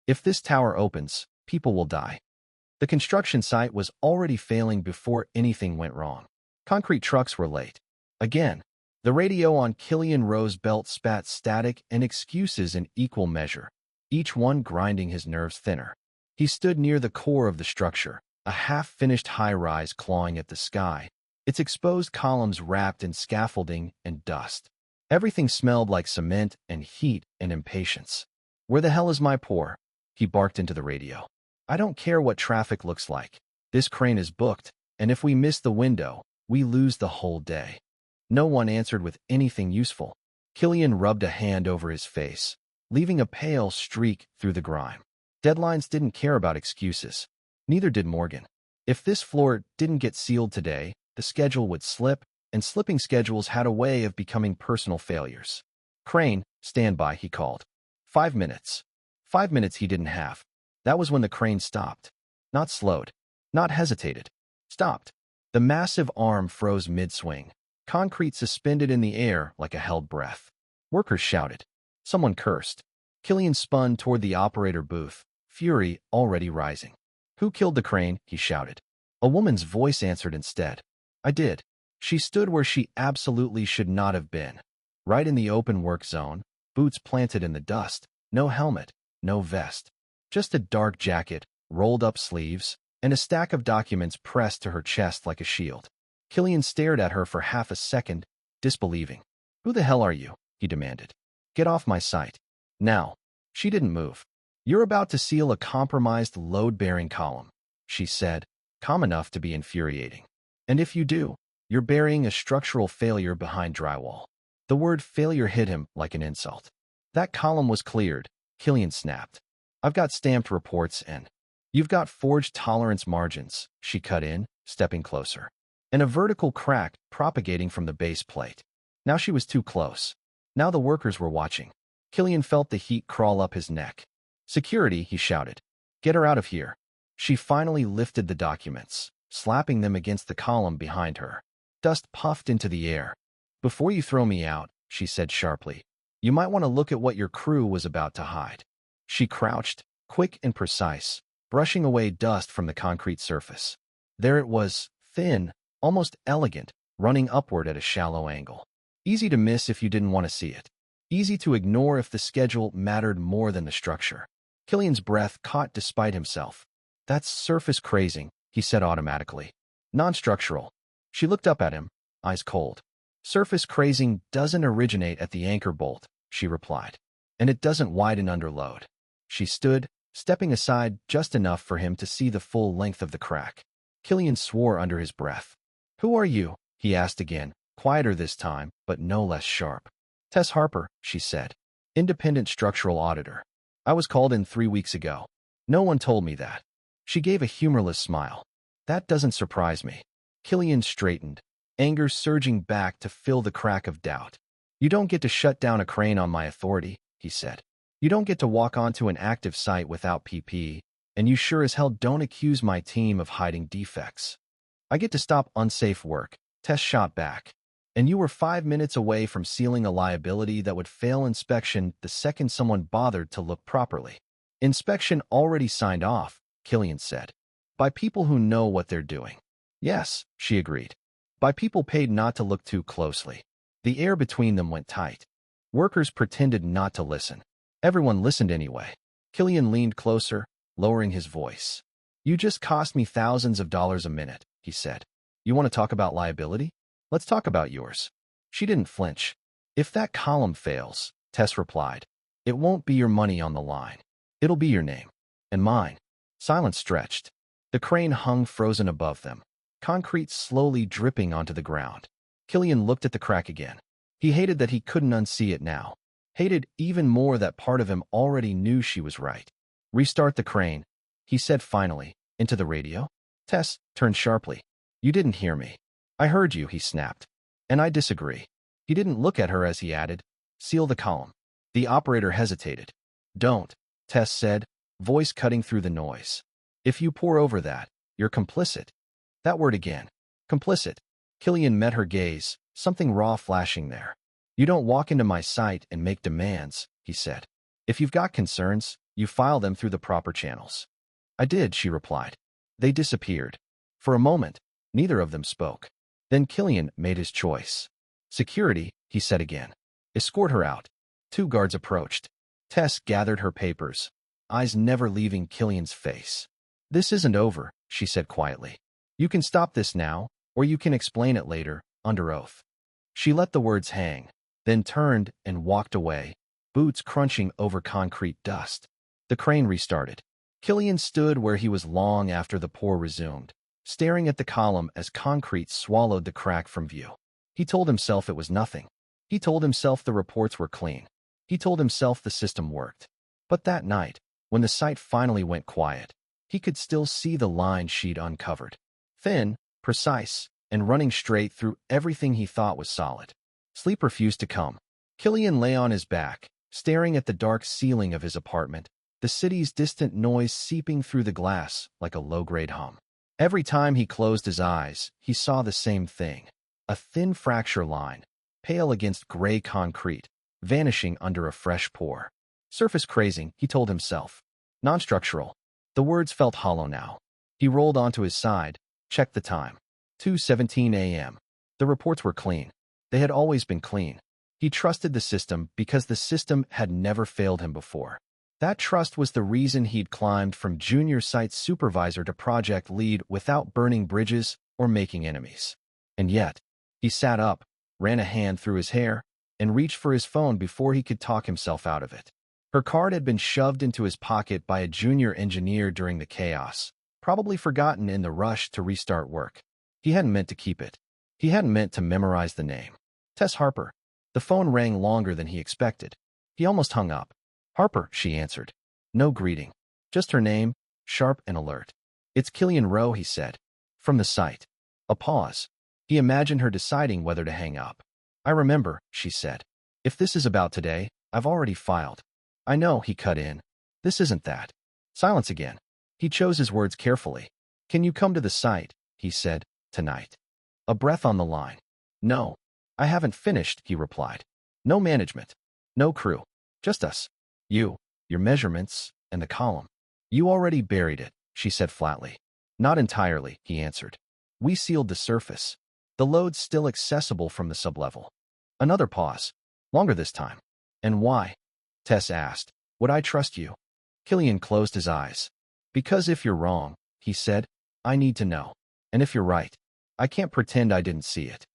If this tower opens, people will die. The construction site was already failing before anything went wrong. Concrete trucks were late. Again, the radio on Killian Rowe's belt spat static and excuses in equal measure, each one grinding his nerves thinner. He stood near the core of the structure, a half-finished high-rise clawing at the sky, its exposed columns wrapped in scaffolding and dust. Everything smelled like cement and heat and impatience. "Where the hell is my pour?" he barked into the radio. "I don't care what traffic looks like. This crane is booked, and if we miss the window, we lose the whole day." No one answered with anything useful. Killian rubbed a hand over his face, leaving a pale streak through the grime. Deadlines didn't care about excuses. Neither did Morgan. If this floor didn't get sealed today, the schedule would slip, and slipping schedules had a way of becoming personal failures. "Crane, stand by," he called. 5 minutes. 5 minutes he didn't have. That was when the crane stopped. Not slowed. Not hesitated. Stopped. The massive arm froze mid-swing. Concrete suspended in the air like a held breath. Workers shouted. Someone cursed. Killian spun toward the operator booth, fury already rising. "Who killed the crane?" he shouted. A woman's voice answered instead. "I did." She stood where she absolutely should not have been. Right in the open work zone, boots planted in the dust, no helmet, no vest. Just a dark jacket, rolled-up sleeves, and a stack of documents pressed to her chest like a shield. Killian stared at her for half a second, disbelieving. "Who the hell are you?" he demanded. "Get off my site. Now." She didn't move. "You're about to seal a compromised load-bearing column," she said, calm enough to be infuriating. "And if you do, you're burying a structural failure behind drywall." The word failure hit him like an insult. "That column was cleared," Killian snapped. "I've got stamped reports and—" "You've got forged tolerance margins," she cut in, stepping closer. And a vertical crack propagating from the base plate. Now she was too close. Now the workers were watching. Killian felt the heat crawl up his neck. "Security," he shouted. "Get her out of here." She finally lifted the documents, slapping them against the column behind her. Dust puffed into the air. "Before you throw me out," she said sharply, "you might want to look at what your crew was about to hide." She crouched, quick and precise, brushing away dust from the concrete surface. There it was, thin, almost elegant, running upward at a shallow angle. Easy to miss if you didn't want to see it. Easy to ignore if the schedule mattered more than the structure. Killian's breath caught despite himself. "That's surface crazing," he said automatically. "Non-structural." She looked up at him, eyes cold. "Surface crazing doesn't originate at the anchor bolt," she replied. "And it doesn't widen under load." She stood, stepping aside just enough for him to see the full length of the crack. Killian swore under his breath. "Who are you?" he asked again, quieter this time, but no less sharp. "Tess Harper," she said. "Independent structural auditor. I was called in 3 weeks ago. No one told me that." She gave a humorless smile. "That doesn't surprise me." Killian straightened, anger surging back to fill the crack of doubt. "You don't get to shut down a crane on my authority," he said. "You don't get to walk onto an active site without PP, and you sure as hell don't accuse my team of hiding defects." "I get to stop unsafe work," Tess shot back. "And you were 5 minutes away from sealing a liability that would fail inspection the second someone bothered to look properly." "Inspection already signed off," Killian said. "By people who know what they're doing." "Yes," she agreed. "By people paid not to look too closely." The air between them went tight. Workers pretended not to listen. Everyone listened anyway. Killian leaned closer, lowering his voice. "You just cost me thousands of dollars a minute," he said. "You want to talk about liability? Let's talk about yours." She didn't flinch. "If that column fails," Tess replied, "it won't be your money on the line. It'll be your name. And mine." Silence stretched. The crane hung frozen above them, concrete slowly dripping onto the ground. Killian looked at the crack again. He hated that he couldn't unsee it now. Hated even more that part of him already knew she was right. "Restart the crane," he said finally, into the radio. Tess turned sharply. "You didn't hear me." "I heard you," he snapped. "And I disagree." He didn't look at her as he added, "Seal the column." The operator hesitated. "Don't," Tess said, voice cutting through the noise. "If you pour over that, you're complicit." That word again. Complicit. Killian met her gaze, something raw flashing there. "You don't walk into my site and make demands," he said. "If you've got concerns, You file them through the proper channels. I did, she replied. They disappeared. For a moment, neither of them spoke. Then Killian made his choice. Security, he said again. Escort her out. 2 guards approached. Tess gathered her papers, eyes never leaving Killian's face. This isn't over, she said quietly. You can stop this now, or you can explain it later, under oath. She let the words hang, then turned and walked away, boots crunching over concrete dust. The crane restarted. Killian stood where he was long after the pour resumed, staring at the column as concrete swallowed the crack from view. He told himself it was nothing. He told himself the reports were clean. He told himself the system worked. But that night, when the site finally went quiet, he could still see the line sheet uncovered. Thin, precise, and running straight through everything he thought was solid. Sleep refused to come. Killian lay on his back, staring at the dark ceiling of his apartment, the city's distant noise seeping through the glass like a low-grade hum. Every time he closed his eyes, he saw the same thing. A thin fracture line, pale against gray concrete, vanishing under a fresh pour. Surface crazing, he told himself. Non-structural. The words felt hollow now. He rolled onto his side, checked the time. 2:17 a.m. The reports were clean. They had always been clean. He trusted the system because the system had never failed him before. That trust was the reason he'd climbed from junior site supervisor to project lead without burning bridges or making enemies. And yet, he sat up, ran a hand through his hair, and reached for his phone before he could talk himself out of it. Her card had been shoved into his pocket by a junior engineer during the chaos, probably forgotten in the rush to restart work. He hadn't meant to keep it. He hadn't meant to memorize the name. Tess Harper. The phone rang longer than he expected. He almost hung up. Harper, she answered. No greeting. Just her name, sharp and alert. It's Killian Rowe, he said. From the site. A pause. He imagined her deciding whether to hang up. I remember, she said. If this is about today, I've already filed. I know, he cut in. This isn't that. Silence again. He chose his words carefully. Can you come to the site, he said, tonight? A breath on the line. No. I haven't finished, he replied. No management. No crew. Just us. You, your measurements, and the column. You already buried it, she said flatly. Not entirely, he answered. We sealed the surface. The load's still accessible from the sublevel. Another pause. Longer this time. And why? Tess asked. Would I trust you? Killian closed his eyes. Because if you're wrong, he said, I need to know. And if you're right, I can't pretend I didn't see it.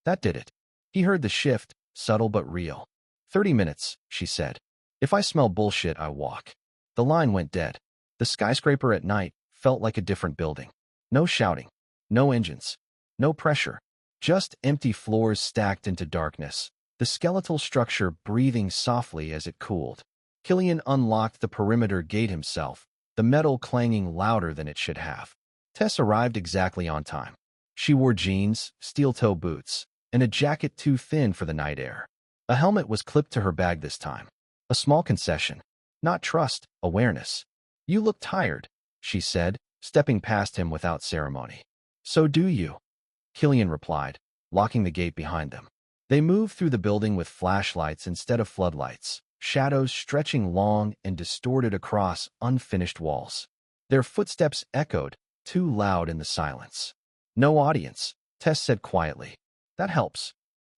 That did it. He heard the shift, subtle but real. 30 minutes, she said. If I smell bullshit, I walk. The line went dead. The skyscraper at night felt like a different building. No shouting. No engines. No pressure. Just empty floors stacked into darkness, the skeletal structure breathing softly as it cooled. Killian unlocked the perimeter gate himself, the metal clanging louder than it should have. Tess arrived exactly on time. She wore jeans, steel-toe boots, and a jacket too thin for the night air. A helmet was clipped to her bag this time. A small concession. Not trust, awareness. You look tired, she said, stepping past him without ceremony. So do you, Killian replied, locking the gate behind them. They moved through the building with flashlights instead of floodlights, shadows stretching long and distorted across unfinished walls. Their footsteps echoed, too loud in the silence. No audience, Tess said quietly. That helps.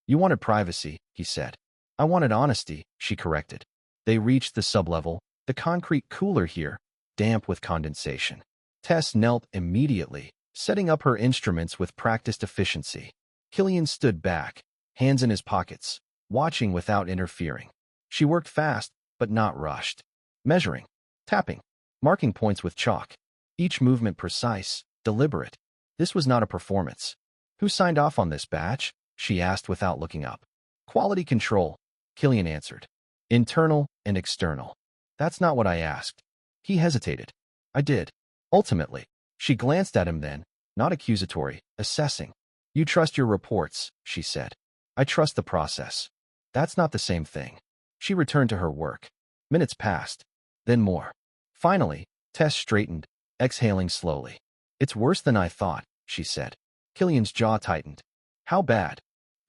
You wanted privacy, he said. I wanted honesty, she corrected. They reached the sublevel, the concrete cooler here, damp with condensation. Tess knelt immediately, setting up her instruments with practiced efficiency. Killian stood back, hands in his pockets, watching without interfering. She worked fast, but not rushed. Measuring, tapping, marking points with chalk. Each movement precise, deliberate. This was not a performance. Who signed off on this batch? She asked without looking up. Quality control, Killian answered. Internal and external. That's not what I asked. He hesitated. I did. Ultimately. She glanced at him then, not accusatory, assessing. You trust your reports, she said. I trust the process. That's not the same thing. She returned to her work. Minutes passed. Then more. Finally, Tess straightened, exhaling slowly. It's worse than I thought, she said. Killian's jaw tightened. How bad?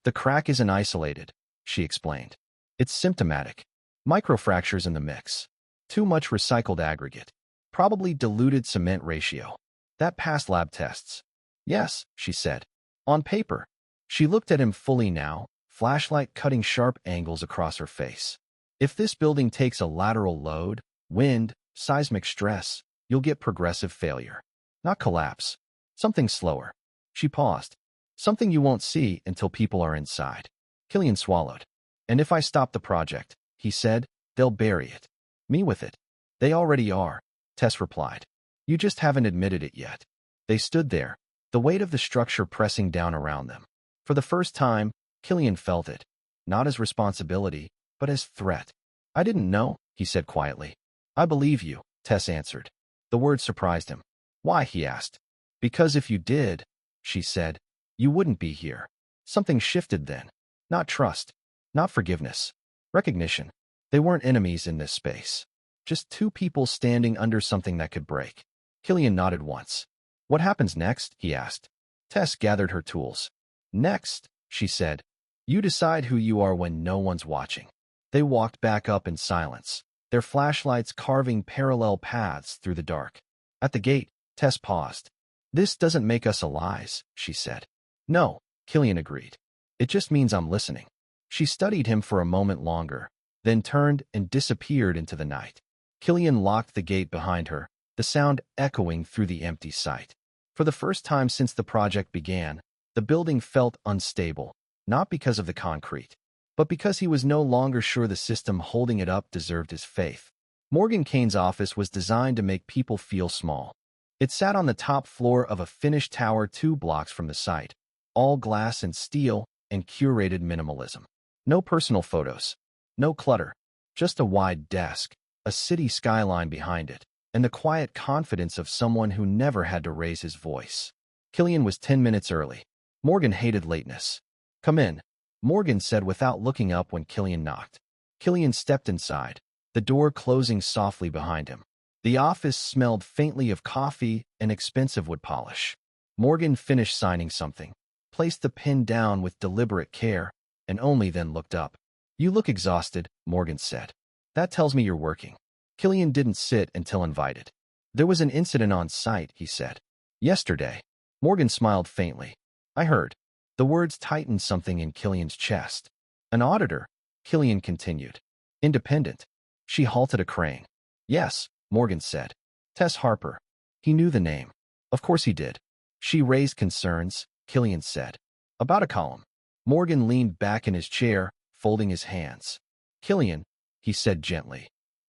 The crack isn't isolated, she explained. It's symptomatic. Microfractures in the mix. Too much recycled aggregate. Probably diluted cement ratio. That passed lab tests. Yes, she said. On paper. She looked at him fully now, flashlight cutting sharp angles across her face. If this building takes a lateral load, wind, seismic stress, you'll get progressive failure. Not collapse. Something slower. She paused. Something you won't see until people are inside. Killian swallowed. And if I stop the project, he said, they'll bury it. Me with it. They already are, Tess replied. You just haven't admitted it yet. They stood there, the weight of the structure pressing down around them. For the first time, Killian felt it. Not as responsibility, but as threat. I didn't know, he said quietly. I believe you, Tess answered. The word surprised him. Why, he asked. Because if you did, she said, you wouldn't be here. Something shifted then. Not trust. Not forgiveness. Recognition. They weren't enemies in this space. Just two people standing under something that could break. Killian nodded once. What happens next? He asked. Tess gathered her tools. Next, she said, you decide who you are when no one's watching. They walked back up in silence, their flashlights carving parallel paths through the dark. At the gate, Tess paused. This doesn't make us allies, she said. No, Killian agreed. It just means I'm listening. She studied him for a moment longer, then turned and disappeared into the night. Killian locked the gate behind her, the sound echoing through the empty site. For the first time since the project began, the building felt unstable, not because of the concrete, but because he was no longer sure the system holding it up deserved his faith. Morgan Kane's office was designed to make people feel small. It sat on the top floor of a finished tower 2 blocks from the site, all glass and steel and curated minimalism. No personal photos, no clutter, just a wide desk, a city skyline behind it, and the quiet confidence of someone who never had to raise his voice. Killian was 10 minutes early. Morgan hated lateness. Come in, Morgan said without looking up when Killian knocked. Killian stepped inside, the door closing softly behind him. The office smelled faintly of coffee and expensive wood polish. Morgan finished signing something, placed the pen down with deliberate care, and only then looked up. You look exhausted, Morgan said. That tells me you're working. Killian didn't sit until invited. There was an incident on site, he said. Yesterday. Morgan smiled faintly. I heard. The words tightened something in Killian's chest. An auditor, Killian continued. Independent. She halted a crane. Yes, Morgan said. Tess Harper. He knew the name. Of course he did. She raised concerns, Killian said. About a column. Morgan leaned back in his chair, folding his hands. Killian, he said gently.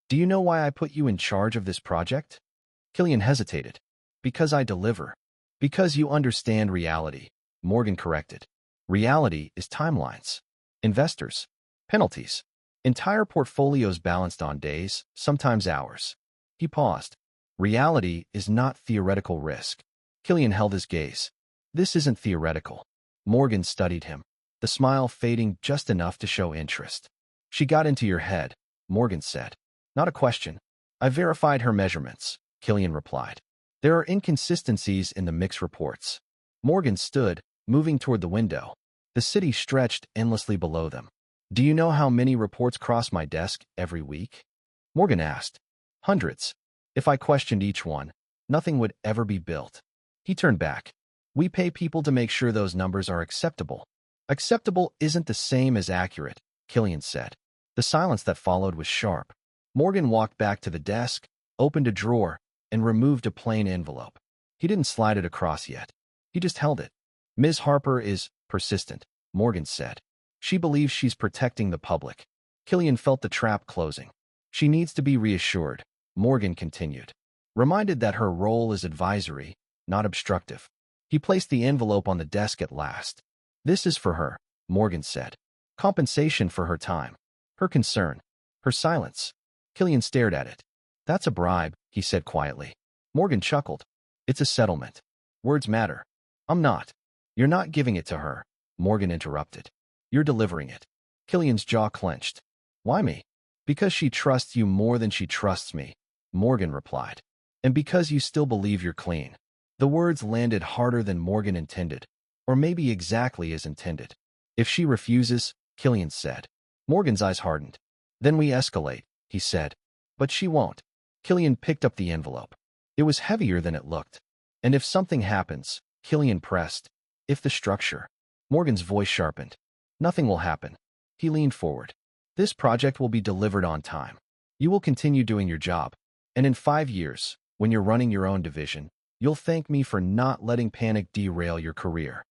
Do you know why I put you in charge of this project? Killian hesitated. Because I deliver. Because you understand reality, Morgan corrected. Reality is timelines. Investors. Penalties. Entire portfolios balanced on days, sometimes hours. He paused. Reality is not theoretical risk. Killian held his gaze. This isn't theoretical. Morgan studied him, the smile fading just enough to show interest. She got into your head, Morgan said. Not a question. I verified her measurements, Killian replied. There are inconsistencies in the mix reports. Morgan stood, moving toward the window. The city stretched endlessly below them. Do you know how many reports cross my desk every week? Morgan asked. Hundreds. If I questioned each one, nothing would ever be built. He turned back. We pay people to make sure those numbers are acceptable. Acceptable isn't the same as accurate, Killian said. The silence that followed was sharp. Morgan walked back to the desk, opened a drawer, and removed a plain envelope. He didn't slide it across yet. He just held it. Ms. Harper is persistent, Morgan said. She believes she's protecting the public. Killian felt the trap closing. She needs to be reassured, Morgan continued. Reminded that her role is advisory, not obstructive. He placed the envelope on the desk at last. This is for her, Morgan said. Compensation for her time. Her concern. Her silence. Killian stared at it. That's a bribe, he said quietly. Morgan chuckled. It's a settlement. Words matter. I'm not. You're not giving it to her, Morgan interrupted. You're delivering it. Killian's jaw clenched. Why me? Because she trusts you more than she trusts me, Morgan replied. And because you still believe you're clean. The words landed harder than Morgan intended, or maybe exactly as intended. If she refuses, Killian said. Morgan's eyes hardened. Then we escalate, he said. But she won't. Killian picked up the envelope. It was heavier than it looked. And if something happens, Killian pressed. If the structure. Morgan's voice sharpened. Nothing will happen. He leaned forward. This project will be delivered on time. You will continue doing your job. And in 5 years, when you're running your own division, you'll thank me for not letting panic derail your career.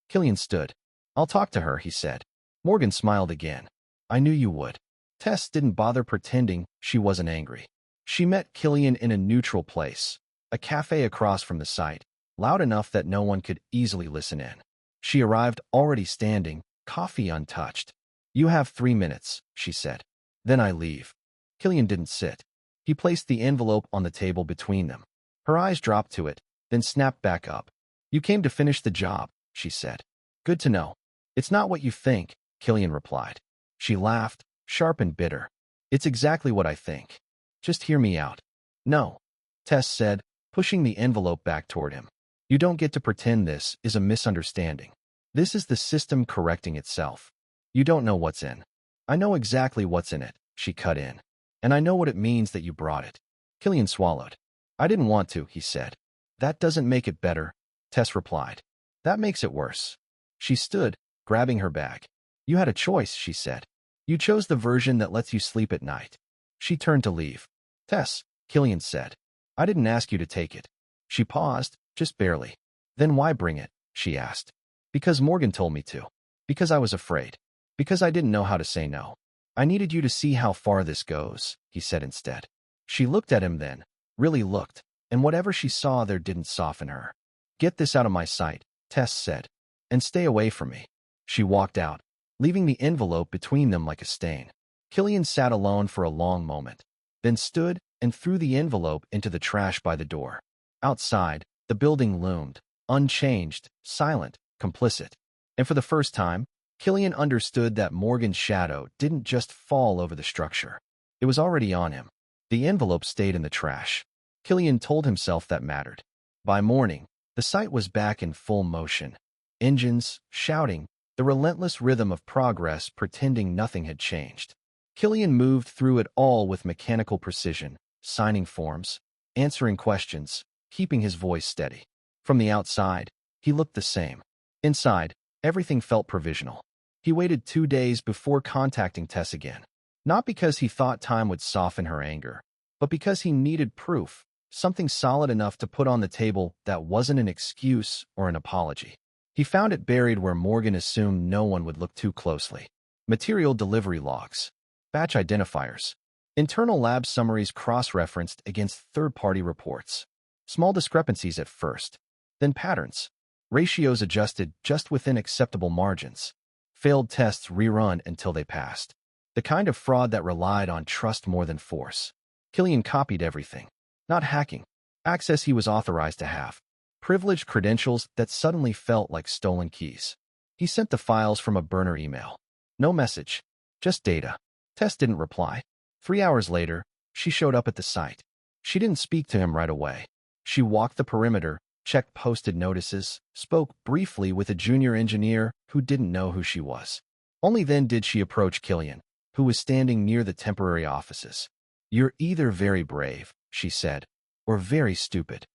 Killian stood. I'll talk to her, he said. Morgan smiled again. I knew you would. Tess didn't bother pretending she wasn't angry. She met Killian in a neutral place, a cafe across from the site, loud enough that no one could easily listen in. She arrived already standing, coffee untouched. You have 3 minutes, she said. Then I leave. Killian didn't sit. He placed the envelope on the table between them. Her eyes dropped to it, then snapped back up. You came to finish the job, she said. Good to know. It's not what you think, Killian replied. She laughed, sharp and bitter. It's exactly what I think. Just hear me out. No, Tess said, pushing the envelope back toward him. You don't get to pretend this is a misunderstanding. This is the system correcting itself. You don't know what's in. I know exactly what's in it, she cut in. And I know what it means that you brought it. Killian swallowed. I didn't want to, he said. That doesn't make it better, Tess replied. That makes it worse. She stood, grabbing her bag. You had a choice, she said. You chose the version that lets you sleep at night. She turned to leave. Tess, Killian said. I didn't ask you to take it. She paused, just barely. Then why bring it? She asked. Because Morgan told me to. Because I was afraid. Because I didn't know how to say no. I needed you to see how far this goes, he said instead. She looked at him then, really looked, and whatever she saw there didn't soften her. Get this out of my sight, Tess said. And stay away from me. She walked out, leaving the envelope between them like a stain. Killian sat alone for a long moment, then stood and threw the envelope into the trash by the door. Outside, the building loomed, unchanged, silent, complicit. And for the first time, Killian understood that Morgan's shadow didn't just fall over the structure. It was already on him. The envelope stayed in the trash. Killian told himself that mattered. By morning, the site was back in full motion. Engines, shouting, the relentless rhythm of progress pretending nothing had changed. Killian moved through it all with mechanical precision, signing forms, answering questions, keeping his voice steady. From the outside, he looked the same. Inside, everything felt provisional. He waited 2 days before contacting Tess again. Not because he thought time would soften her anger, but because he needed proof, something solid enough to put on the table that wasn't an excuse or an apology. He found it buried where Morgan assumed no one would look too closely. Material delivery logs, batch identifiers, internal lab summaries cross-referenced against third-party reports. Small discrepancies at first, then patterns. Ratios adjusted just within acceptable margins. Failed tests rerun until they passed. The kind of fraud that relied on trust more than force. Killian copied everything. Not hacking. Access he was authorized to have. Privileged credentials that suddenly felt like stolen keys. He sent the files from a burner email. No message. Just data. Tess didn't reply. 3 hours later, she showed up at the site. She didn't speak to him right away. She walked the perimeter, checked posted notices, spoke briefly with a junior engineer who didn't know who she was. Only then did she approach Killian, who was standing near the temporary offices. You're either very brave, she said, or very stupid.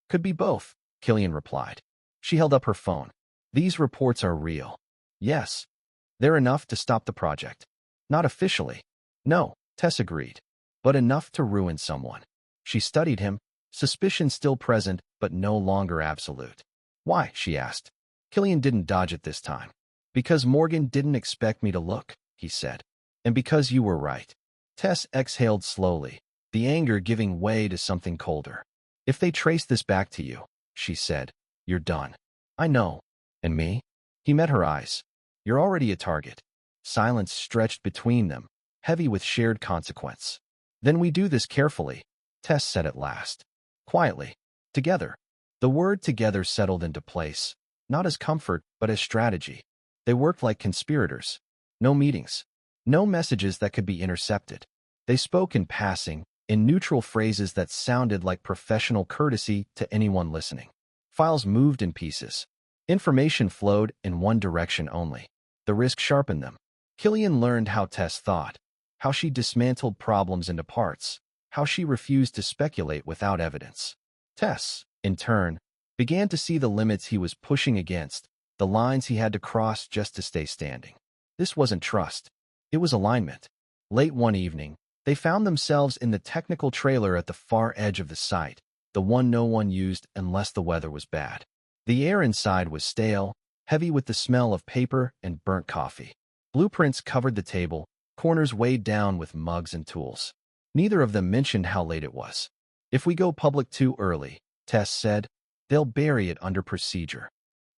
Could be both, Killian replied. She held up her phone. These reports are real. Yes. They're enough to stop the project. Not officially. No, Tess agreed. But enough to ruin someone. She studied him, suspicion still present, but no longer absolute. Why? She asked. Killian didn't dodge it this time. Because Morgan didn't expect me to look, he said. And because you were right. Tess exhaled slowly, the anger giving way to something colder. If they trace this back to you, she said, you're done. I know. And me? He met her eyes. You're already a target. Silence stretched between them, heavy with shared consequence. Then we do this carefully, Tess said at last. Quietly. Together. The word together settled into place, not as comfort, but as strategy. They worked like conspirators. No meetings. No messages that could be intercepted. They spoke in passing, in neutral phrases that sounded like professional courtesy to anyone listening. Files moved in pieces. Information flowed in one direction only. The risk sharpened them. Killian learned how Tess thought, how she dismantled problems into parts, how she refused to speculate without evidence. Tess, in turn, began to see the limits he was pushing against, the lines he had to cross just to stay standing. This wasn't trust. It was alignment. Late one evening, they found themselves in the technical trailer at the far edge of the site, the one no one used unless the weather was bad. The air inside was stale, heavy with the smell of paper and burnt coffee. Blueprints covered the table, corners weighed down with mugs and tools. Neither of them mentioned how late it was. "If we go public too early," Tess said, "they'll bury it under procedure."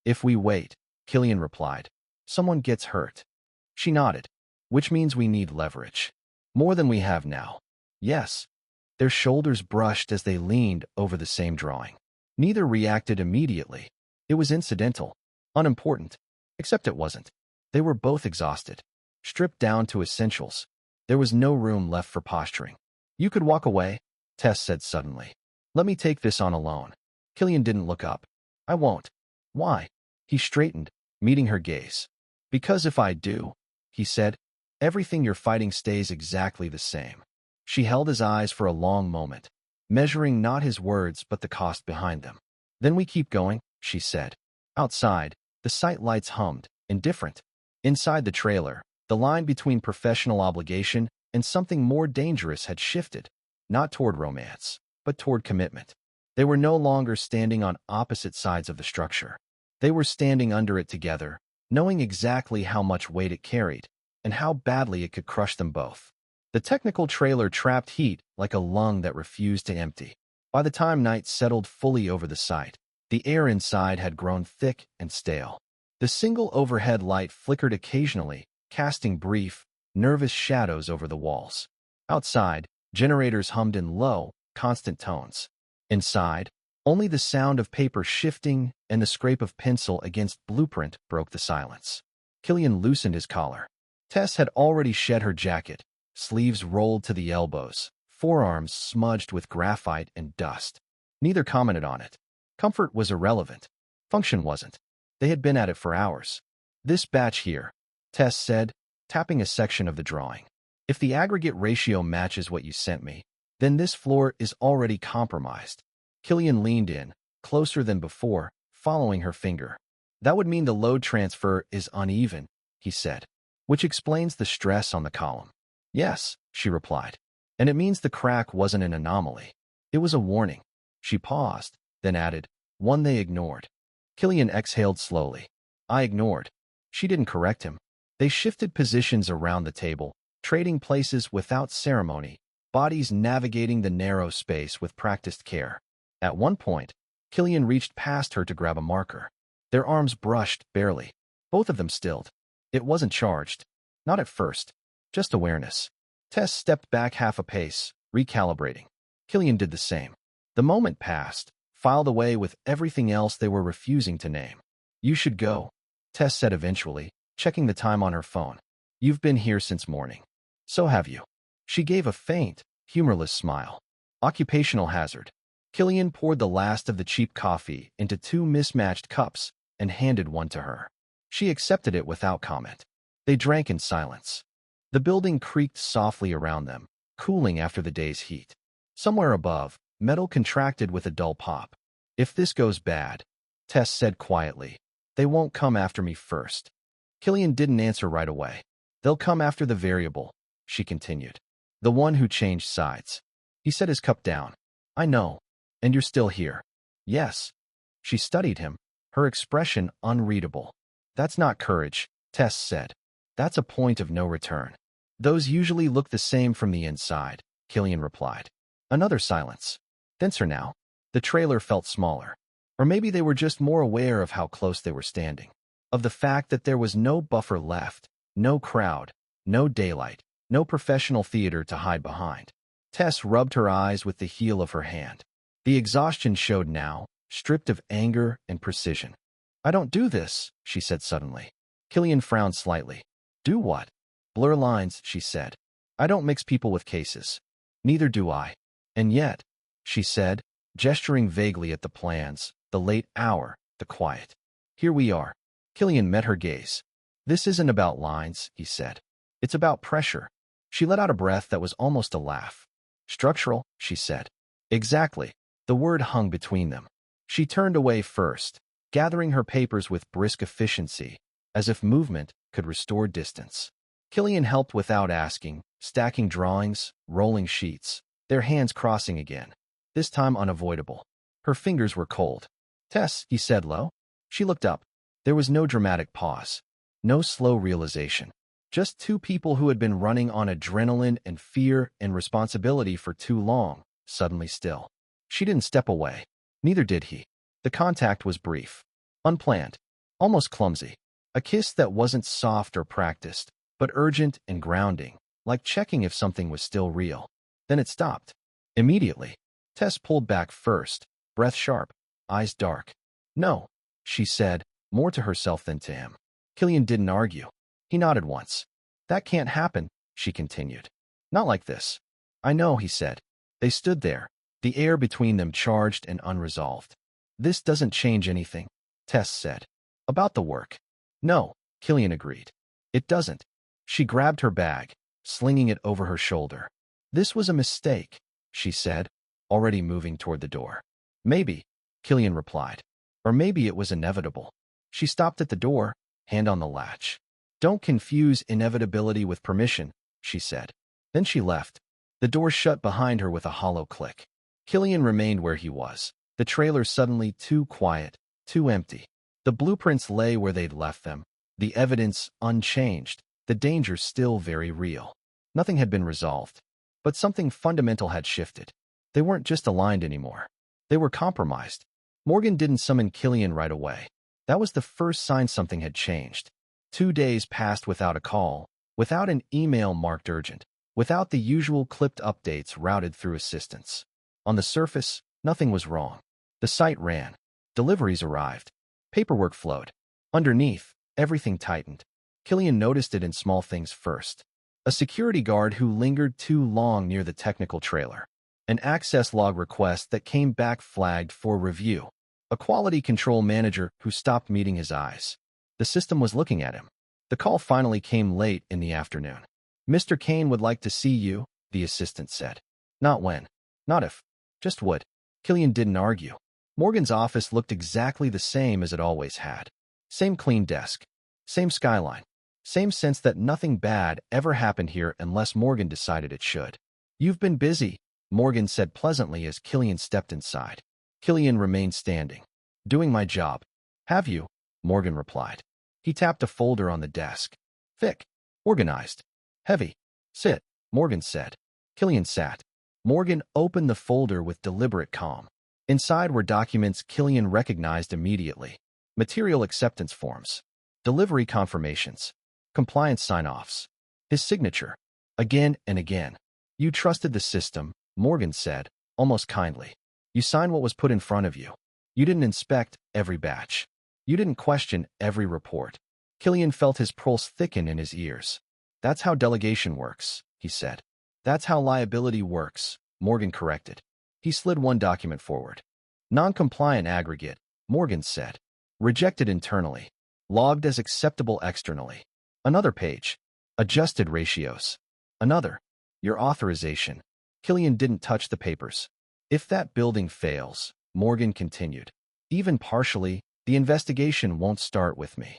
"If we wait," Killian replied, "someone gets hurt." She nodded. "Which means we need leverage. More than we have now." "Yes." Their shoulders brushed as they leaned over the same drawing. Neither reacted immediately. It was incidental, unimportant, except it wasn't. They were both exhausted, stripped down to essentials. There was no room left for posturing. "You could walk away," Tess said suddenly. "Let me take this on alone." Killian didn't look up. "I won't." "Why?" He straightened, meeting her gaze. "Because if I do," he said, "everything you're fighting stays exactly the same." She held his eyes for a long moment, measuring not his words but the cost behind them. "Then we keep going," she said. Outside, the site lights hummed, indifferent. Inside the trailer, the line between professional obligation and something more dangerous had shifted, not toward romance, but toward commitment. They were no longer standing on opposite sides of the structure. They were standing under it together, knowing exactly how much weight it carried and how badly it could crush them both. The technical trailer trapped heat like a lung that refused to empty. By the time night settled fully over the site, the air inside had grown thick and stale. The single overhead light flickered occasionally, casting brief, nervous shadows over the walls. Outside, generators hummed in low, constant tones. Inside, only the sound of paper shifting and the scrape of pencil against blueprint broke the silence. Killian loosened his collar. Tess had already shed her jacket, sleeves rolled to the elbows, forearms smudged with graphite and dust. Neither commented on it. Comfort was irrelevant. Function wasn't. They had been at it for hours. "This batch here," Tess said, tapping a section of the drawing. "If the aggregate ratio matches what you sent me, then this floor is already compromised." Killian leaned in, closer than before, following her finger. "That would mean the load transfer is uneven," he said, "which explains the stress on the column." "Yes," she replied. "And it means the crack wasn't an anomaly. It was a warning." She paused, then added, "One they ignored." Killian exhaled slowly. "I ignored." She didn't correct him. They shifted positions around the table, trading places without ceremony, bodies navigating the narrow space with practiced care. At one point, Killian reached past her to grab a marker. Their arms brushed, barely. Both of them stilled. It wasn't charged. Not at first. Just awareness. Tess stepped back half a pace, recalibrating. Killian did the same. The moment passed, filed away with everything else they were refusing to name. "You should go," Tess said eventually, checking the time on her phone. "You've been here since morning." "So have you." She gave a faint, humorless smile. Occupational hazard. Killian poured the last of the cheap coffee into two mismatched cups and handed one to her. She accepted it without comment. They drank in silence. The building creaked softly around them, cooling after the day's heat. Somewhere above, metal contracted with a dull pop. "If this goes bad," Tess said quietly, "they won't come after me first." Killian didn't answer right away. "They'll come after the variable," she continued. "The one who changed sides." He set his cup down. "I know. And you're still here." "Yes." She studied him, her expression unreadable. "That's not courage," Tess said. "That's a point of no return." "Those usually look the same from the inside," Killian replied. Another silence. Denser now. The trailer felt smaller. Or maybe they were just more aware of how close they were standing. Of the fact that there was no buffer left, no crowd, no daylight, no professional theater to hide behind. Tess rubbed her eyes with the heel of her hand. The exhaustion showed now, stripped of anger and precision. "I don't do this," she said suddenly. Killian frowned slightly. "Do what?" "Blur lines," she said. "I don't mix people with cases." "Neither do I." "And yet," she said, gesturing vaguely at the plans, the late hour, the quiet. "Here we are." Killian met her gaze. "This isn't about lines," he said. "It's about pressure." She let out a breath that was almost a laugh. Structural, she said. Exactly. The word hung between them. She turned away first, gathering her papers with brisk efficiency, as if movement could restore distance. Killian helped without asking, stacking drawings, rolling sheets, their hands crossing again, this time unavoidable. Her fingers were cold. Tess, he said low. She looked up. There was no dramatic pause, no slow realization. Just two people who had been running on adrenaline and fear and responsibility for too long, suddenly still. She didn't step away. Neither did he. The contact was brief, unplanned, almost clumsy. A kiss that wasn't soft or practiced, but urgent and grounding, like checking if something was still real. Then it stopped. Immediately. Tess pulled back first, breath sharp, eyes dark. No, she said, more to herself than to him. Killian didn't argue. He nodded once. That can't happen, she continued. Not like this. I know, he said. They stood there, the air between them charged and unresolved. This doesn't change anything, Tess said. About the work. No, Killian agreed. It doesn't. She grabbed her bag, slinging it over her shoulder. This was a mistake, she said, already moving toward the door. Maybe, Killian replied. Or maybe it was inevitable. She stopped at the door, hand on the latch. Don't confuse inevitability with permission, she said. Then she left. The door shut behind her with a hollow click. Killian remained where he was, the trailer suddenly too quiet, too empty. The blueprints lay where they'd left them, the evidence unchanged, the danger still very real. Nothing had been resolved, but something fundamental had shifted. They weren't just aligned anymore. They were compromised. Morgan didn't summon Killian right away. That was the first sign something had changed. 2 days passed without a call, without an email marked urgent, without the usual clipped updates routed through assistants. On the surface, nothing was wrong. The site ran. Deliveries arrived. Paperwork flowed. Underneath, everything tightened. Killian noticed it in small things first. A security guard who lingered too long near the technical trailer. An access log request that came back flagged for review. A quality control manager who stopped meeting his eyes. The system was looking at him. The call finally came late in the afternoon. Mr. Kane would like to see you, the assistant said. Not when. Not if. Just would. Killian didn't argue. Morgan's office looked exactly the same as it always had. Same clean desk. Same skyline. Same sense that nothing bad ever happened here unless Morgan decided it should. You've been busy, Morgan said pleasantly as Killian stepped inside. Killian remained standing. Doing my job. Have you? Morgan replied. He tapped a folder on the desk. Thick. Organized. Heavy. Sit, Morgan said. Killian sat. Morgan opened the folder with deliberate calm. Inside were documents Killian recognized immediately. Material acceptance forms. Delivery confirmations. Compliance sign-offs. His signature. Again and again. You trusted the system, Morgan said, almost kindly. You signed what was put in front of you. You didn't inspect every batch. You didn't question every report. Killian felt his pulse thicken in his ears. That's how delegation works, he said. That's how liability works, Morgan corrected. He slid one document forward. Non-compliant aggregate, Morgan said. Rejected internally. Logged as acceptable externally. Another page. Adjusted ratios. Another. Your authorization. Killian didn't touch the papers. If that building fails, Morgan continued, even partially, the investigation won't start with me.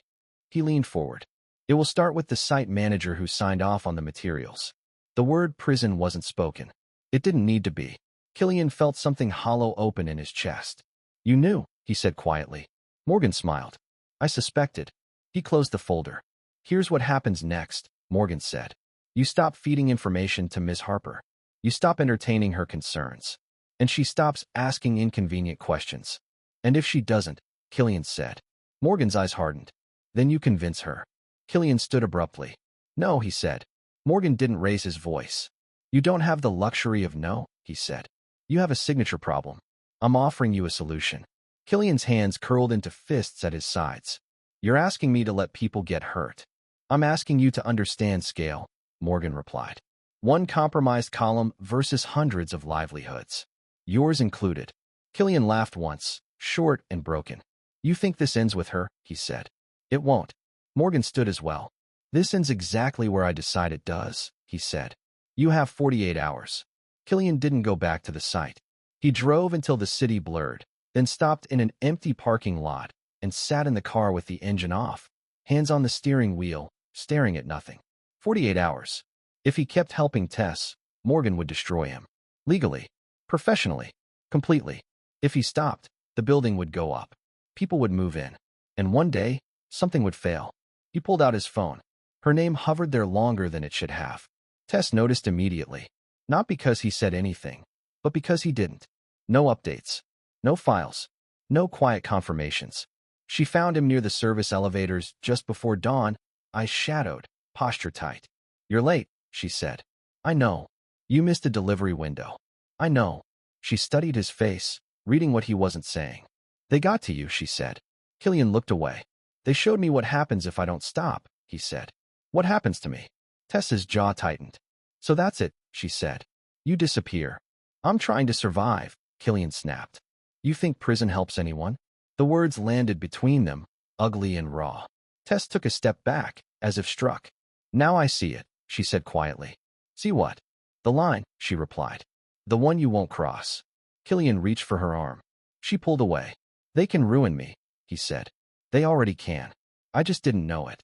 He leaned forward. It will start with the site manager who signed off on the materials. The word prison wasn't spoken. It didn't need to be. Killian felt something hollow open in his chest. You knew, he said quietly. Morgan smiled. I suspected. He closed the folder. Here's what happens next, Morgan said. You stop feeding information to Ms. Harper. You stop entertaining her concerns. And she stops asking inconvenient questions. And if she doesn't, Killian said. Morgan's eyes hardened. Then you convince her. Killian stood abruptly. No, he said. Morgan didn't raise his voice. You don't have the luxury of no, he said. You have a signature problem. I'm offering you a solution. Killian's hands curled into fists at his sides. You're asking me to let people get hurt. I'm asking you to understand scale, Morgan replied. One compromised column versus hundreds of livelihoods. Yours included. Killian laughed once, short and broken. You think this ends with her, he said. It won't. Morgan stood as well. This ends exactly where I decide it does, he said. You have 48 hours. Killian didn't go back to the site. He drove until the city blurred, then stopped in an empty parking lot and sat in the car with the engine off, hands on the steering wheel, staring at nothing. 48 hours. If he kept helping Tess, Morgan would destroy him. Legally, professionally, completely. If he stopped, the building would go up. People would move in. And one day, something would fail. He pulled out his phone. Her name hovered there longer than it should have. Tess noticed immediately. Not because he said anything, but because he didn't. No updates. No files. No quiet confirmations. She found him near the service elevators just before dawn, eyes shadowed, posture tight. "You're late," she said. "I know. You missed a delivery window." "I know." She studied his face, reading what he wasn't saying. "They got to you," she said. Killian looked away. "They showed me what happens if I don't stop," he said. "What happens to me?" Tess's jaw tightened. "So that's it," she said. "You disappear." "I'm trying to survive," Killian snapped. "You think prison helps anyone?" The words landed between them, ugly and raw. Tess took a step back, as if struck. "Now I see it," she said quietly. "See what?" "The line," she replied. "The one you won't cross." Killian reached for her arm. She pulled away. "They can ruin me," he said. "They already can. I just didn't know it."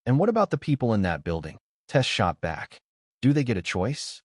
"And what about the people in that building?" Tess shot back. "Do they get a choice?"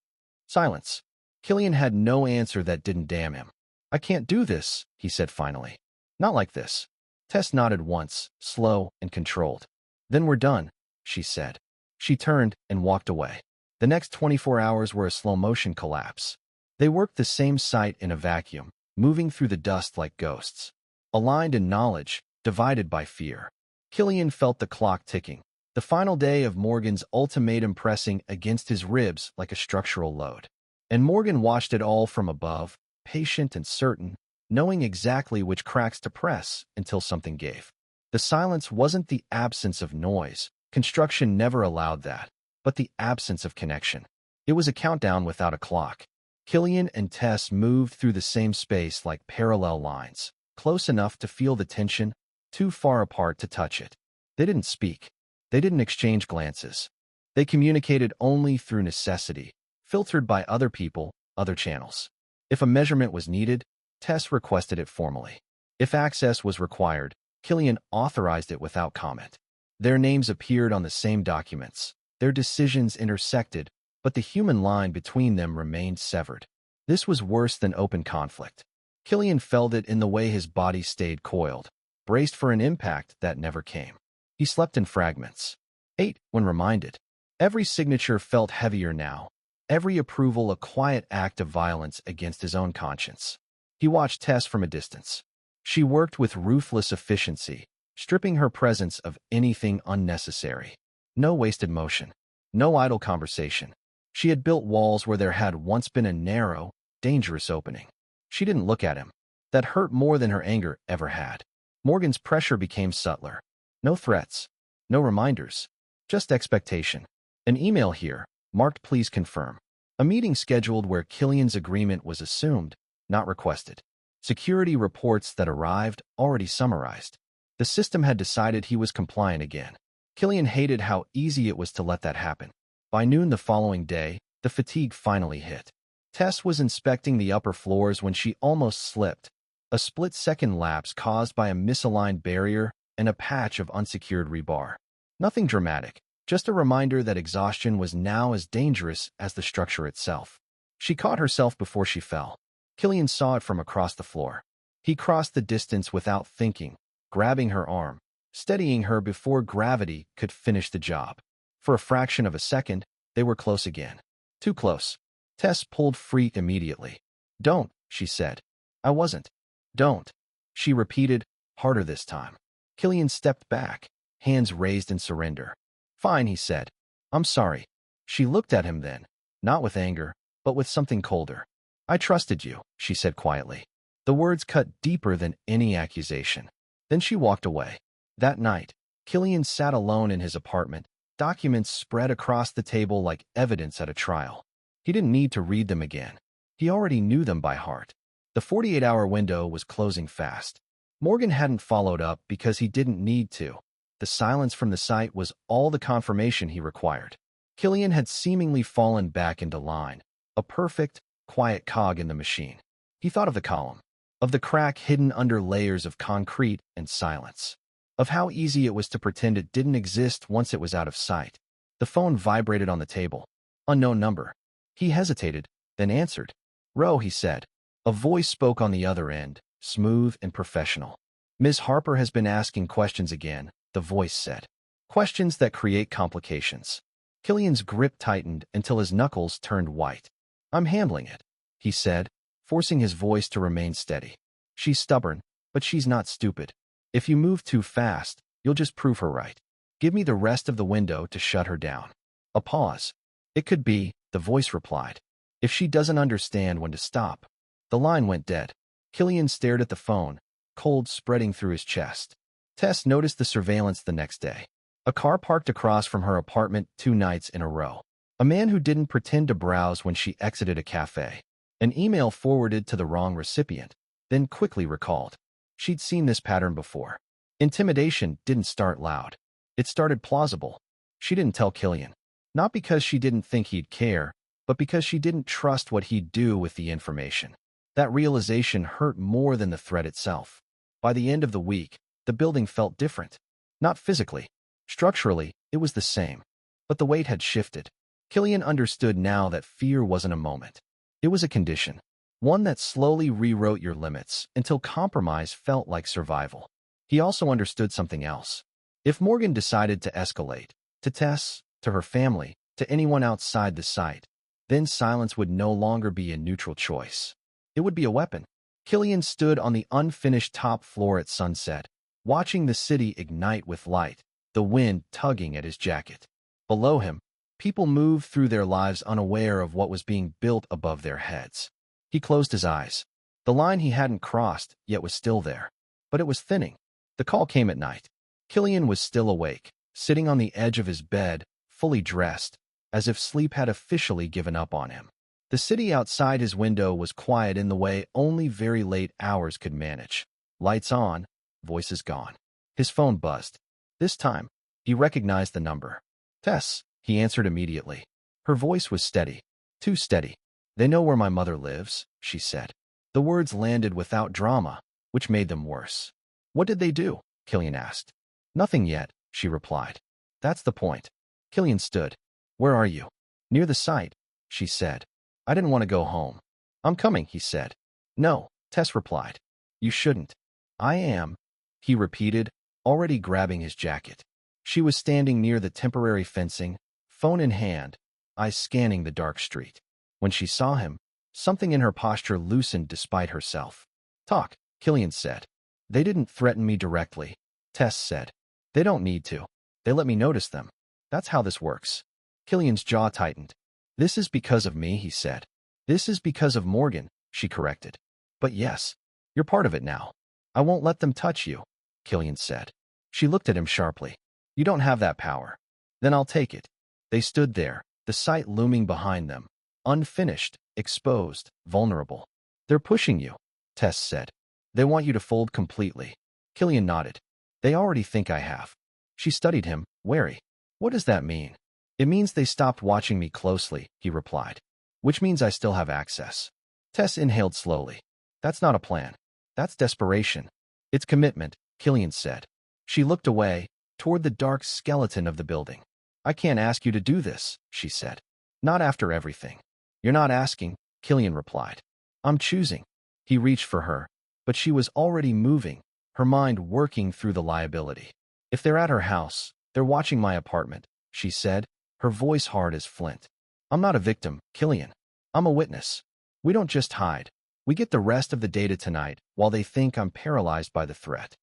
Silence. Killian had no answer that didn't damn him. "I can't do this," he said finally. "Not like this." Tess nodded once, slow and controlled. "Then we're done," she said. She turned and walked away. The next 24 hours were a slow-motion collapse. They worked the same site in a vacuum, moving through the dust like ghosts. Aligned in knowledge, divided by fear. Killian felt the clock ticking, the final day of Morgan's ultimatum pressing against his ribs like a structural load. And Morgan watched it all from above, patient and certain, knowing exactly which cracks to press until something gave. The silence wasn't the absence of noise. Construction never allowed that, but the absence of connection. It was a countdown without a clock. Killian and Tess moved through the same space like parallel lines, close enough to feel the tension, too far apart to touch it. They didn't speak. They didn't exchange glances. They communicated only through necessity, filtered by other people, other channels. If a measurement was needed, Tess requested it formally. If access was required, Killian authorized it without comment. Their names appeared on the same documents. Their decisions intersected, but the human line between them remained severed. This was worse than open conflict. Killian felt it in the way his body stayed coiled, braced for an impact that never came. He slept in fragments. Ate when reminded. Every signature felt heavier now. Every approval a quiet act of violence against his own conscience. He watched Tess from a distance. She worked with ruthless efficiency, stripping her presence of anything unnecessary. No wasted motion. No idle conversation. She had built walls where there had once been a narrow, dangerous opening. She didn't look at him. That hurt more than her anger ever had. Morgan's pressure became subtler. No threats. No reminders. Just expectation. An email here, marked "Please confirm." A meeting scheduled where Killian's agreement was assumed, not requested. Security reports that arrived already summarized. The system had decided he was compliant again. Killian hated how easy it was to let that happen. By noon the following day, the fatigue finally hit. Tess was inspecting the upper floors when she almost slipped. A split-second lapse caused by a misaligned barrier and a patch of unsecured rebar. Nothing dramatic, just a reminder that exhaustion was now as dangerous as the structure itself. She caught herself before she fell. Killian saw it from across the floor. He crossed the distance without thinking, grabbing her arm, steadying her before gravity could finish the job. For a fraction of a second, they were close again. Too close. Tess pulled free immediately. "Don't," she said. "I wasn't." "Don't," she repeated, harder this time. Killian stepped back, hands raised in surrender. "Fine," he said. "I'm sorry." She looked at him then, not with anger, but with something colder. "I trusted you," she said quietly. The words cut deeper than any accusation. Then she walked away. That night, Killian sat alone in his apartment, documents spread across the table like evidence at a trial. He didn't need to read them again. He already knew them by heart. The 48-hour window was closing fast. Morgan hadn't followed up because he didn't need to. The silence from the site was all the confirmation he required. Killian had seemingly fallen back into line. A perfect, quiet cog in the machine. He thought of the column, of the crack hidden under layers of concrete and silence, of how easy it was to pretend it didn't exist once it was out of sight. The phone vibrated on the table. Unknown number. He hesitated, then answered. "Row," he said. A voice spoke on the other end, smooth and professional. "Ms. Harper has been asking questions again," the voice said. "Questions that create complications." Killian's grip tightened until his knuckles turned white. "I'm handling it," he said, forcing his voice to remain steady. "She's stubborn, but she's not stupid. If you move too fast, you'll just prove her right. Give me the rest of the window to shut her down." A pause. "It could be," the voice replied. "If she doesn't understand when to stop." The line went dead. Killian stared at the phone, cold spreading through his chest. Tess noticed the surveillance the next day. A car parked across from her apartment 2 nights in a row. A man who didn't pretend to browse when she exited a cafe. An email forwarded to the wrong recipient, then quickly recalled. She'd seen this pattern before. Intimidation didn't start loud. It started plausible. She didn't tell Killian. Not because she didn't think he'd care, but because she didn't trust what he'd do with the information. That realization hurt more than the threat itself. By the end of the week, the building felt different. Not physically. Structurally, it was the same. But the weight had shifted. Killian understood now that fear wasn't a moment. It was a condition. One that slowly rewrote your limits until compromise felt like survival. He also understood something else. If Morgan decided to escalate, to Tess, to her family, to anyone outside the site, then silence would no longer be a neutral choice. It would be a weapon. Killian stood on the unfinished top floor at sunset, watching the city ignite with light, the wind tugging at his jacket. Below him, people moved through their lives unaware of what was being built above their heads. He closed his eyes. The line he hadn't crossed yet was still there, but it was thinning. The call came at night. Killian was still awake, sitting on the edge of his bed, fully dressed, as if sleep had officially given up on him. The city outside his window was quiet in the way only very late hours could manage. Lights on, voices gone. His phone buzzed. This time, he recognized the number. "Tess," he answered immediately. Her voice was steady. Too steady. "They know where my mother lives," she said. The words landed without drama, which made them worse. "What did they do?" Killian asked. "Nothing yet," she replied. "That's the point." Killian stood. "Where are you?" "Near the site," she said. "I didn't want to go home." "I'm coming," he said. "No," Tess replied. "You shouldn't." "I am," he repeated, already grabbing his jacket. She was standing near the temporary fencing, phone in hand, eyes scanning the dark street. When she saw him, something in her posture loosened despite herself. "Talk," Killian said. "They didn't threaten me directly," Tess said. "They don't need to. They let me notice them. That's how this works." Killian's jaw tightened. "This is because of me," he said. "This is because of Morgan," she corrected. "But yes, you're part of it now." "I won't let them touch you," Killian said. She looked at him sharply. "You don't have that power." "Then I'll take it." They stood there, the site looming behind them, unfinished, exposed, vulnerable. "They're pushing you," Tess said. "They want you to fold completely." Killian nodded. "They already think I have." She studied him, wary. "What does that mean?" "It means they stopped watching me closely," he replied. "Which means I still have access." Tess inhaled slowly. "That's not a plan. That's desperation." "It's commitment," Killian said. She looked away, toward the dark skeleton of the building. "I can't ask you to do this," she said. "Not after everything." "You're not asking," Killian replied. "I'm choosing." He reached for her, but she was already moving, her mind working through the liability. "If they're at her house, they're watching my apartment," she said, her voice hard as flint. "I'm not a victim, Killian. I'm a witness. We don't just hide. We get the rest of the data tonight while they think I'm paralyzed by the threat."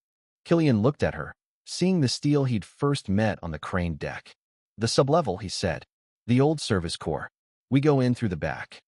Killian looked at her, seeing the steel he'd first met on the crane deck. "The sublevel," he said. "The old service core. We go in through the back."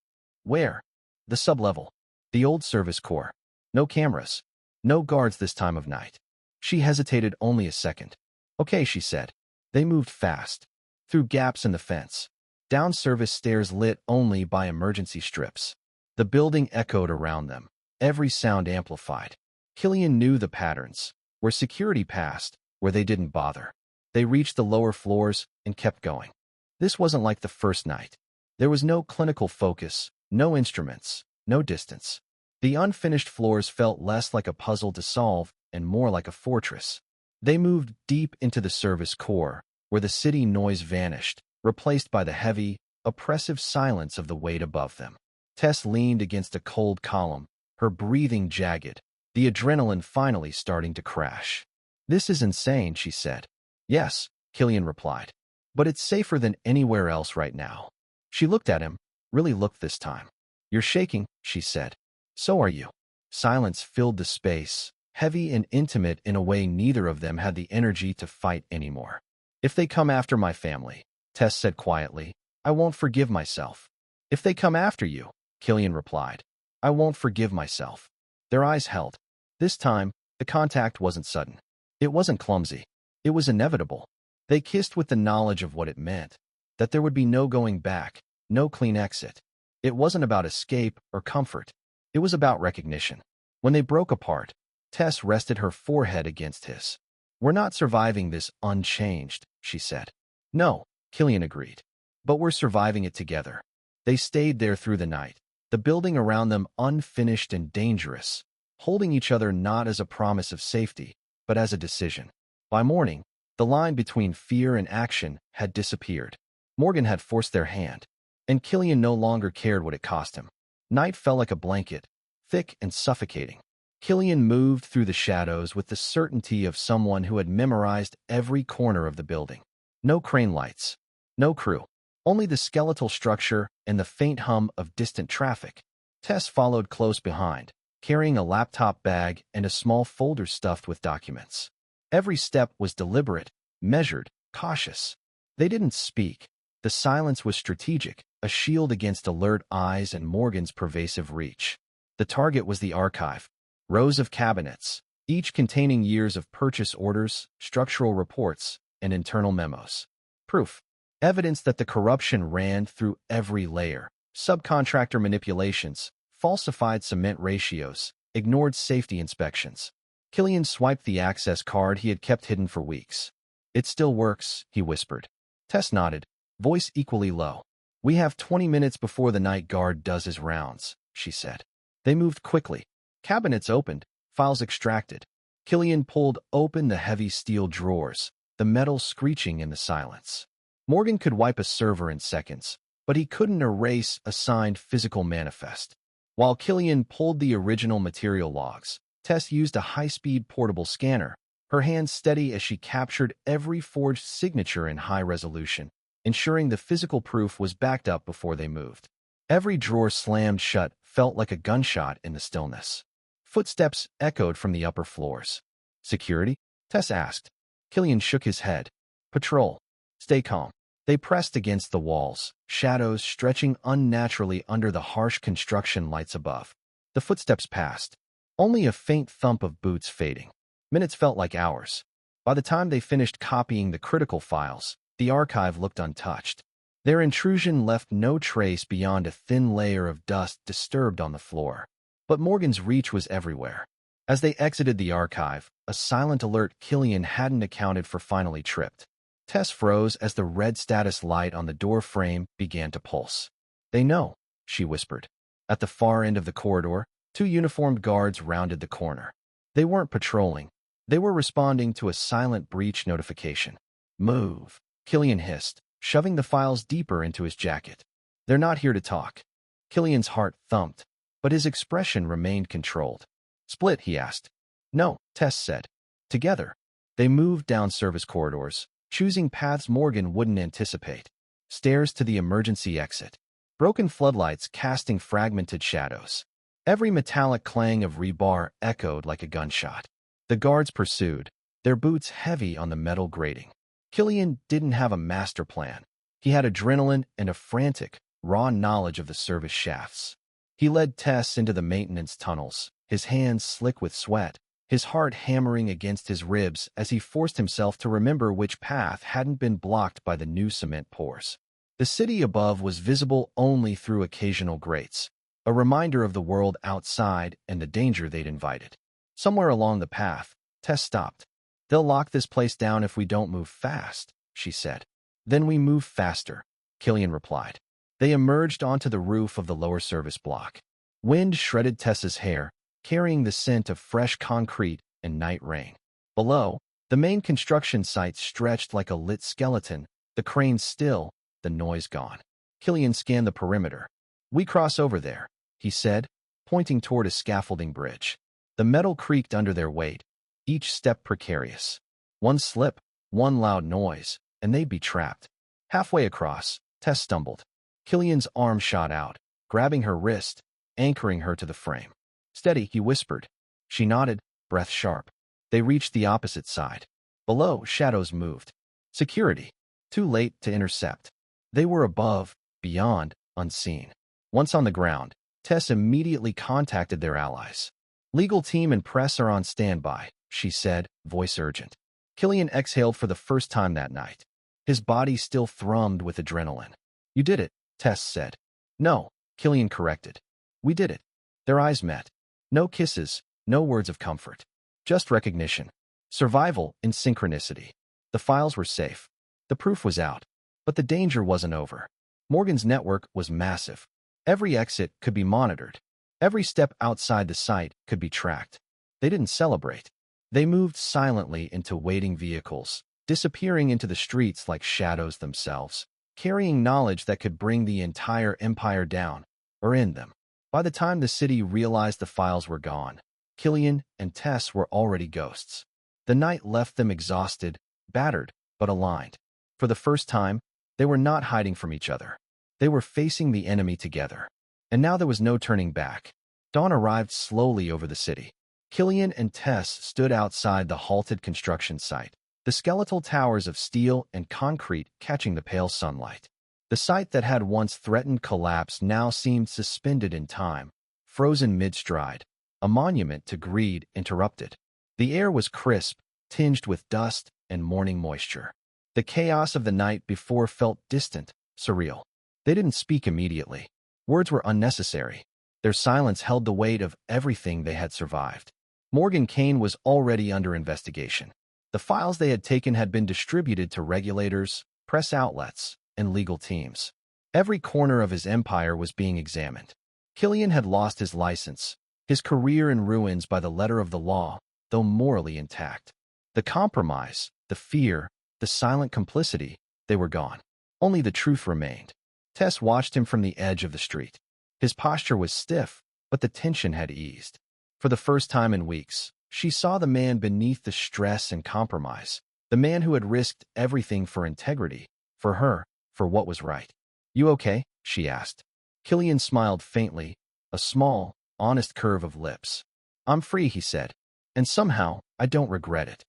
"Where?" "The sublevel. The old service core. No cameras. No guards this time of night." She hesitated only a second. "Okay," she said. They moved fast. Through gaps in the fence. Down service stairs lit only by emergency strips. The building echoed around them, every sound amplified. Killian knew the patterns. Where security passed, where they didn't bother. They reached the lower floors and kept going. This wasn't like the first night. There was no clinical focus, No instruments, no distance. The unfinished floors felt less like a puzzle to solve and more like a fortress. They moved deep into the service core, where the city noise vanished, replaced by the heavy, oppressive silence of the weight above them. Tess leaned against a cold column, her breathing jagged, the adrenaline finally starting to crash. "This is insane," she said. "Yes," Killian replied. "But it's safer than anywhere else right now." She looked at him, really looked this time. "You're shaking," she said. "So are you." Silence filled the space, heavy and intimate in a way neither of them had the energy to fight anymore. "If they come after my family," Tess said quietly, "I won't forgive myself." "If they come after you," Killian replied, "I won't forgive myself." Their eyes held. This time, the contact wasn't sudden. It wasn't clumsy. It was inevitable. They kissed with the knowledge of what it meant, that there would be no going back, no clean exit. It wasn't about escape or comfort. It was about recognition. When they broke apart, Tess rested her forehead against his. "We're not surviving this unchanged," she said. "No," Killian agreed. "But we're surviving it together." They stayed there through the night, the building around them unfinished and dangerous, holding each other not as a promise of safety, but as a decision. By morning, the line between fear and action had disappeared. Morgan had forced their hand, and Killian no longer cared what it cost him. Night fell like a blanket, thick and suffocating. Killian moved through the shadows with the certainty of someone who had memorized every corner of the building. No crane lights, no crew, only the skeletal structure and the faint hum of distant traffic. Tess followed close behind, carrying a laptop bag and a small folder stuffed with documents. Every step was deliberate, measured, cautious. They didn't speak. The silence was strategic, a shield against alert eyes and Morgan's pervasive reach. The target was the archive. Rows of cabinets, each containing years of purchase orders, structural reports, and internal memos. Proof. Evidence that the corruption ran through every layer. Subcontractor manipulations, falsified cement ratios, ignored safety inspections. Killian swiped the access card he had kept hidden for weeks. "It still works," he whispered. Tess nodded, voice equally low. "We have 20 minutes before the night guard does his rounds," she said. They moved quickly. Cabinets opened, files extracted. Killian pulled open the heavy steel drawers, the metal screeching in the silence. Morgan could wipe a server in seconds, but he couldn't erase a signed physical manifest. While Killian pulled the original material logs, Tess used a high-speed portable scanner, her hands steady as she captured every forged signature in high resolution, ensuring the physical proof was backed up before they moved. Every drawer slammed shut felt like a gunshot in the stillness. Footsteps echoed from the upper floors. "Security?" Tess asked. Killian shook his head. "Patrol. Stay calm." They pressed against the walls, shadows stretching unnaturally under the harsh construction lights above. The footsteps passed, only a faint thump of boots fading. Minutes felt like hours. By the time they finished copying the critical files, the archive looked untouched. Their intrusion left no trace beyond a thin layer of dust disturbed on the floor. But Morgan's reach was everywhere. As they exited the archive, a silent alert Killian hadn't accounted for finally tripped. Tess froze as the red status light on the door frame began to pulse. "They know," she whispered. At the far end of the corridor, 2 uniformed guards rounded the corner. They weren't patrolling. They were responding to a silent breach notification. "Move," Killian hissed, shoving the files deeper into his jacket. "They're not here to talk." Killian's heart thumped, but his expression remained controlled. "Split?" he asked. "No," Tess said. Together, they moved down service corridors, choosing paths Morgan wouldn't anticipate. Stairs to the emergency exit. Broken floodlights casting fragmented shadows. Every metallic clang of rebar echoed like a gunshot. The guards pursued, their boots heavy on the metal grating. Killian didn't have a master plan. He had adrenaline and a frantic, raw knowledge of the service shafts. He led Tess into the maintenance tunnels, his hands slick with sweat, his heart hammering against his ribs as he forced himself to remember which path hadn't been blocked by the new cement pours. The city above was visible only through occasional grates, a reminder of the world outside and the danger they'd invited. Somewhere along the path, Tess stopped. "They'll lock this place down if we don't move fast," she said. "Then we move faster," Killian replied. They emerged onto the roof of the lower service block. Wind shredded Tessa's hair, carrying the scent of fresh concrete and night rain. Below, the main construction site stretched like a lit skeleton, the crane still, the noise gone. Killian scanned the perimeter. "We cross over there," he said, pointing toward a scaffolding bridge. The metal creaked under their weight, each step precarious. One slip, one loud noise, and they'd be trapped. Halfway across, Tess stumbled. Killian's arm shot out, grabbing her wrist, anchoring her to the frame. "Steady," he whispered. She nodded, breath sharp. They reached the opposite side. Below, shadows moved. Security. Too late to intercept. They were above, beyond, unseen. Once on the ground, Tess immediately contacted their allies. "Legal team and press are on standby," she said, voice urgent. Killian exhaled for the first time that night. His body still thrummed with adrenaline. "You did it," Tess said. "No," Killian corrected. "We did it." Their eyes met. No kisses, no words of comfort. Just recognition. Survival in synchronicity. The files were safe. The proof was out. But the danger wasn't over. Morgan's network was massive. Every exit could be monitored. Every step outside the site could be tracked. They didn't celebrate. They moved silently into waiting vehicles, disappearing into the streets like shadows themselves, carrying knowledge that could bring the entire empire down, or end them. By the time the city realized the files were gone, Killian and Tess were already ghosts. The night left them exhausted, battered, but aligned. For the first time, they were not hiding from each other. They were facing the enemy together. And now there was no turning back. Dawn arrived slowly over the city. Killian and Tess stood outside the halted construction site, the skeletal towers of steel and concrete catching the pale sunlight. The site that had once threatened collapse now seemed suspended in time, frozen mid-stride, a monument to greed interrupted. The air was crisp, tinged with dust and morning moisture. The chaos of the night before felt distant, surreal. They didn't speak immediately. Words were unnecessary. Their silence held the weight of everything they had survived. Morgan Kane was already under investigation. The files they had taken had been distributed to regulators, press outlets, and legal teams. Every corner of his empire was being examined. Killian had lost his license, his career in ruins by the letter of the law, though morally intact. The compromise, the fear, the silent complicity, they were gone. Only the truth remained. Tess watched him from the edge of the street. His posture was stiff, but the tension had eased. For the first time in weeks, she saw the man beneath the stress and compromise, the man who had risked everything for integrity, for her, for what was right. "You okay?" she asked. Killian smiled faintly, a small, honest curve of lips. "I'm free," he said, "and somehow I don't regret it."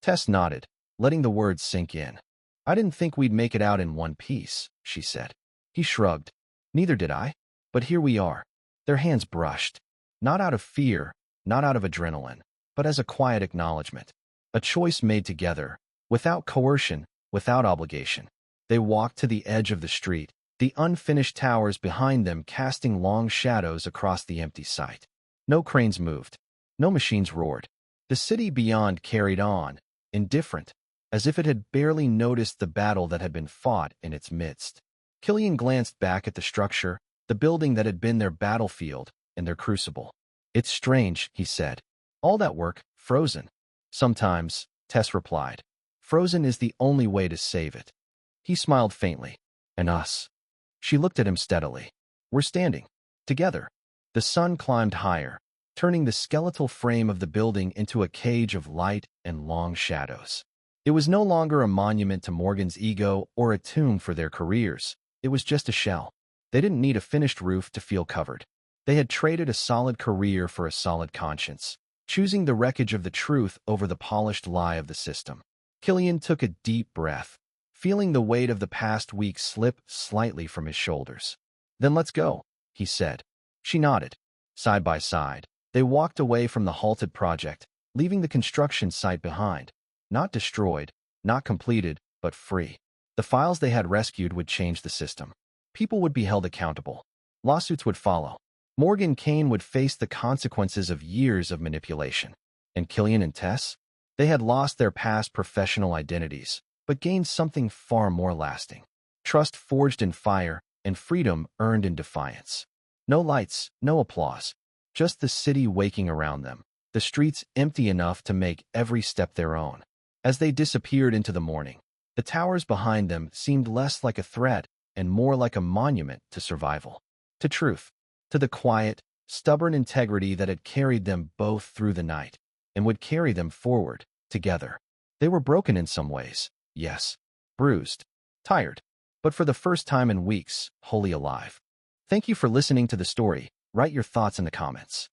Tess nodded, letting the words sink in. "I didn't think we'd make it out in one piece," she said. He shrugged. "Neither did I. But here we are." Their hands brushed, not out of fear, not out of adrenaline, but as a quiet acknowledgement. A choice made together, without coercion, without obligation. They walked to the edge of the street, the unfinished towers behind them casting long shadows across the empty site. No cranes moved. No machines roared. The city beyond carried on, indifferent, as if it had barely noticed the battle that had been fought in its midst. Killian glanced back at the structure, the building that had been their battlefield and their crucible. "It's strange," he said. "All that work, frozen." "Sometimes," Tess replied. "Frozen is the only way to save it." He smiled faintly. "And us?" She looked at him steadily. "We're standing. Together." The sun climbed higher, turning the skeletal frame of the building into a cage of light and long shadows. It was no longer a monument to Morgan's ego or a tomb for their careers. It was just a shell. They didn't need a finished roof to feel covered. They had traded a solid career for a solid conscience, choosing the wreckage of the truth over the polished lie of the system. Killian took a deep breath, feeling the weight of the past week slip slightly from his shoulders. "Then let's go," he said. She nodded. Side by side, they walked away from the halted project, leaving the construction site behind. Not destroyed, not completed, but free. The files they had rescued would change the system. People would be held accountable. Lawsuits would follow. Morgan Kane would face the consequences of years of manipulation. And Killian and Tess? They had lost their past professional identities, but gained something far more lasting. Trust forged in fire, and freedom earned in defiance. No lights, no applause, just the city waking around them, the streets empty enough to make every step their own. As they disappeared into the morning, the towers behind them seemed less like a threat and more like a monument to survival, to truth, to the quiet, stubborn integrity that had carried them both through the night and would carry them forward together. They were broken in some ways, yes, bruised, tired, but for the first time in weeks, wholly alive. Thank you for listening to the story. Write your thoughts in the comments.